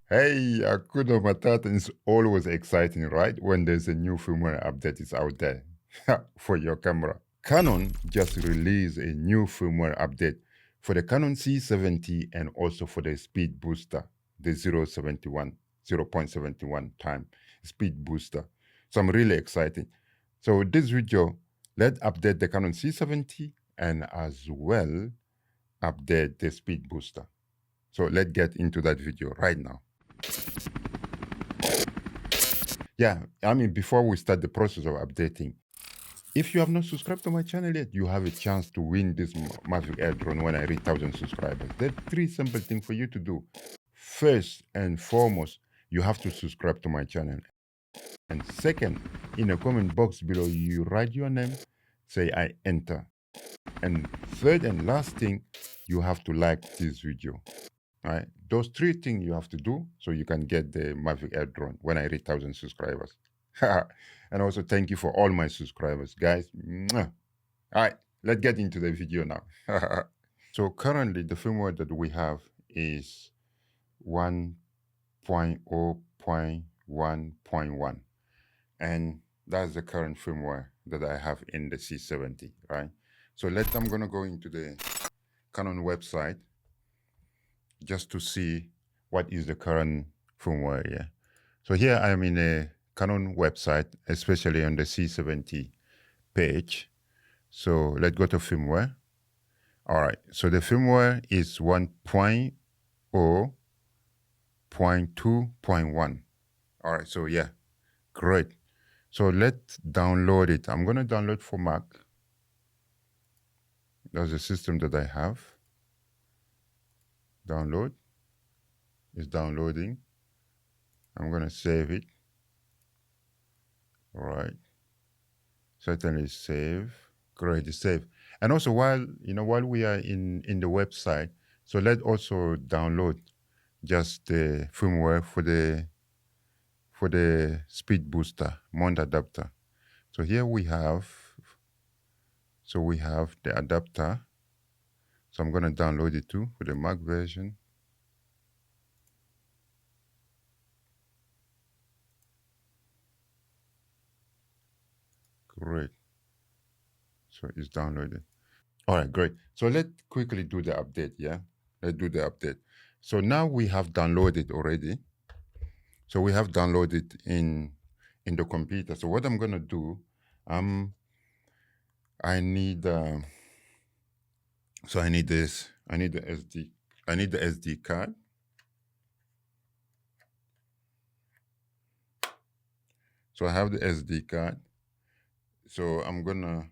Hey, Akudo Matata is always exciting, right? When there's a new firmware update is out there for your camera. Canon just released a new firmware update for the Canon C70 and also for the speed booster, the 0.71 time speed booster. So I'm really excited. So this video, let's update the Canon C70 and as well update the speed booster. So let's get into that video right now. Yeah, I mean, before we start the process of updating, if you have not subscribed to my channel yet, you have a chance to win this Mavic Air drone when I reach 1,000 subscribers. There are three simple things for you to do. First and foremost, you have to subscribe to my channel. And second, in the comment box below, you write your name, say I enter. And third and last thing, you have to like this video. All right, those three things you have to do so you can get the Mavic Air drone when I reach 1,000 subscribers. And also thank you for all my subscribers, guys. Mwah. All right, let's get into the video now. So currently the firmware that we have is 1.0.1.1, and that's the current firmware that I have in the C70, right? So I'm gonna go into the Canon website just to see what is the current firmware here. So here I am in a Canon website, especially on the C70 page. So let's go to firmware. All right, so the firmware is 1.0.2.1. All right, so yeah, great. So let's download it. I'm gonna download for Mac. That's the system that I have. Download is downloading. I'm gonna save it. All right, certainly save. Great, save. And also while we are in the website, so let's also download just the firmware for the speed booster Mount Adapter. So here we have the adapter. So I'm gonna download it too for the Mac version. Great. So it's downloaded. All right, great. So let's quickly do the update. Yeah, let's do the update. So now we have downloaded already. So we have downloaded in the computer. So what I'm gonna do, I need so I need this. I need the SD card. So I have the SD card. So I'm gonna.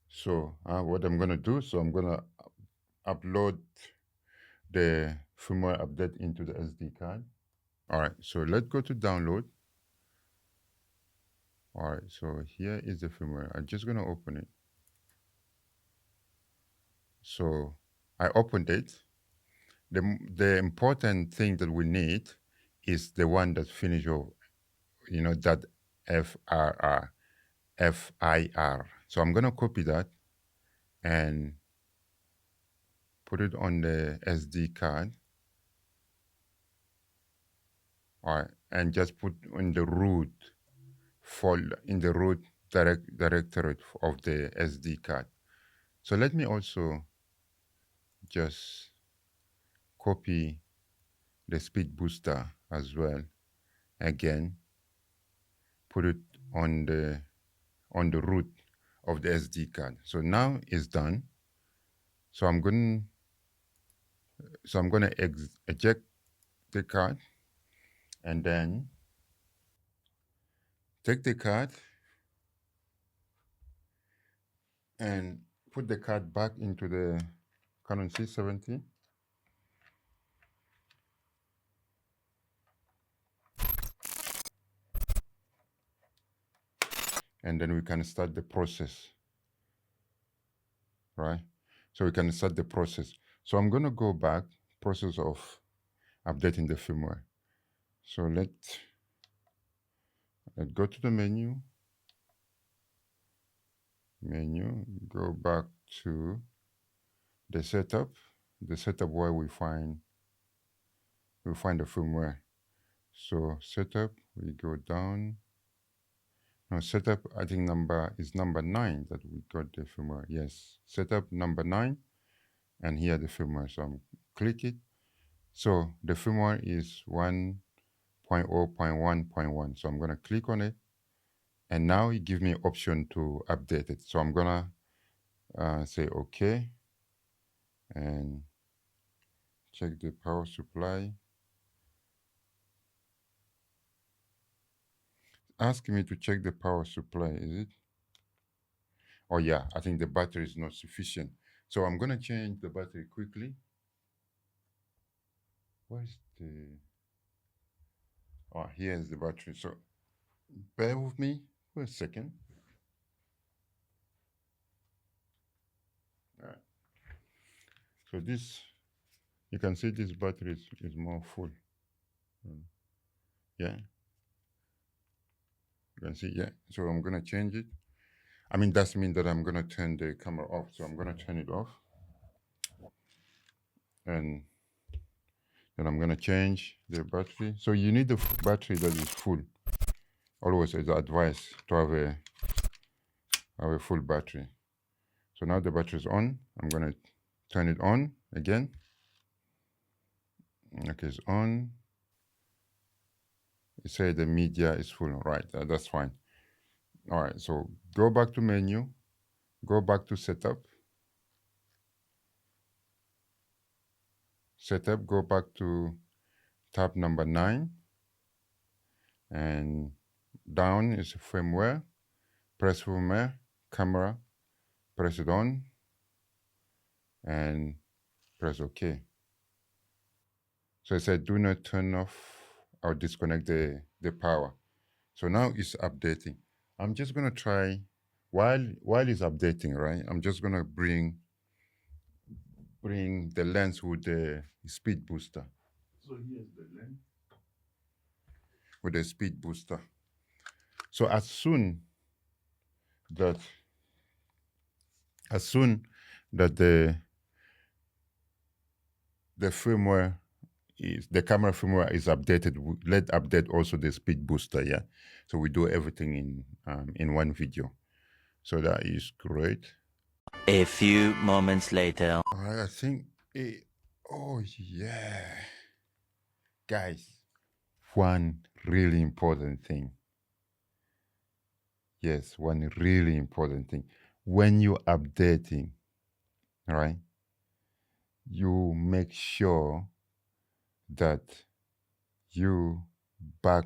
So what I'm gonna do? So I'm gonna upload the firmware update into the SD card. All right. So let's go to download. All right. So here is the firmware. I'm just gonna open it. So I opened it. The important thing that we need is the one that finishes off, that FIR. So I'm gonna copy that and put it on the SD card. All right, and just put in the root folder, in the root directory of the SD card. So let me also just copy the speed booster as well. Again, put it on the root of the SD card. So now it's done. So I'm gonna eject the card and then take the card and put the card back into the Canon C70. And then we can start the process, right? So we can start the process. So I'm gonna go back, process of updating the firmware. So let's go to the menu, go back to the setup where we find we'll find the firmware. So setup, we go down. No, setup, I think is number 9 that we got the firmware. Yes, setup number 9, and here the firmware. So I'm click it. So the firmware is 1.0.1.1. So I'm gonna click on it, and now it gives me option to update it. So I'm gonna say okay, and check the power supply. Asking me to check the power supply, is it? Oh yeah, I think the battery is not sufficient. So I'm gonna change the battery quickly. Where's the, oh, here's the battery. So bear with me for a second. All right. So this, you can see this battery is more full. Yeah. You can see, yeah. So I'm gonna change it. I mean, that means that I'm gonna turn the camera off. So I'm gonna turn it off. And then I'm gonna change the battery. So you need the battery that is full. Always is advised to have a full battery. So now the battery is on. I'm gonna turn it on again. Okay, it's on. It says the media is full. Right, that's fine. All right, so go back to menu, go back to setup. Setup, go back to tab number 9, and down is firmware. Press firmware, camera, press it on, and press OK. So it said do not turn off or disconnect the power. So now it's updating. I'm just gonna try, while it's updating, right? I'm just gonna bring the lens with the speed booster. So here's the lens with the speed booster. So as soon that the firmware is, the camera firmware is updated, let's update also the speed booster. Yeah, so we do everything in one video. So that is great. A few moments later. All right, I think oh yeah, guys, one really important thing. Yes, one really important thing. When you're updating, all right, you make sure that you back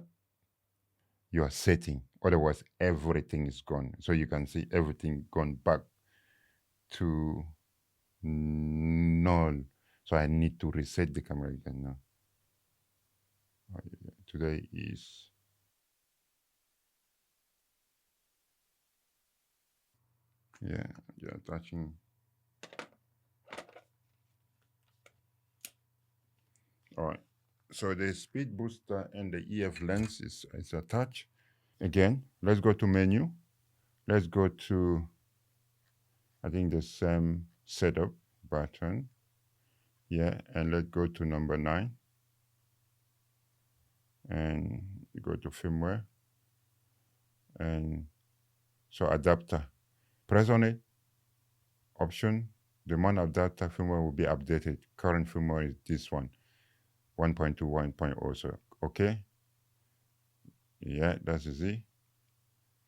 your setting. Otherwise, everything is gone. So you can see everything gone back to null. So I need to reset the camera again now. Today is touching. All right. So the speed booster and the EF lens is attached. Again, let's go to menu. Let's go to, I think, the same setup button. Yeah, and let's go to number 9. And go to firmware. And so adapter. Press on it. Option. The Mount Adapter firmware will be updated. Current firmware is this one. 1.2, 1.0. So, okay. Yeah, that's easy.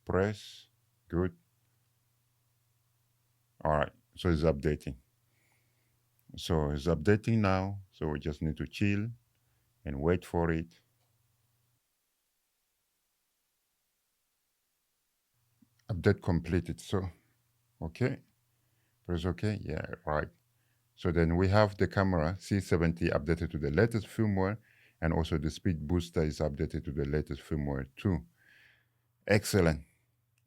Press. Good. All right. So it's updating. So it's updating now. So we just need to chill and wait for it. Update completed. So, okay. Press OK. Yeah, right. So then we have the camera C70 updated to the latest firmware, and also the speed booster is updated to the latest firmware too. Excellent.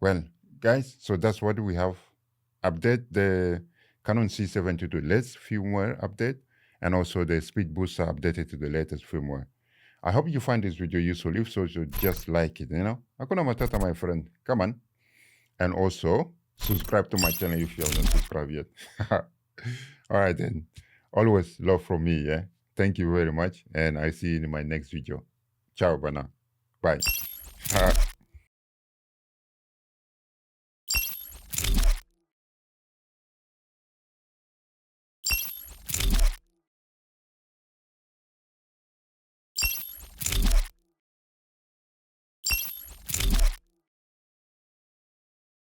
Well, guys, so that's what we have. Update the Canon C70 to the latest firmware update, and also the speed booster updated to the latest firmware. I hope you find this video useful. If so, just like it, Hakuna Matata, my friend. Come on. And also, subscribe to my channel if you haven't subscribed yet. All right, then. Always love from me, yeah? Thank you very much, and I see you in my next video. Ciao, Bana. Bye.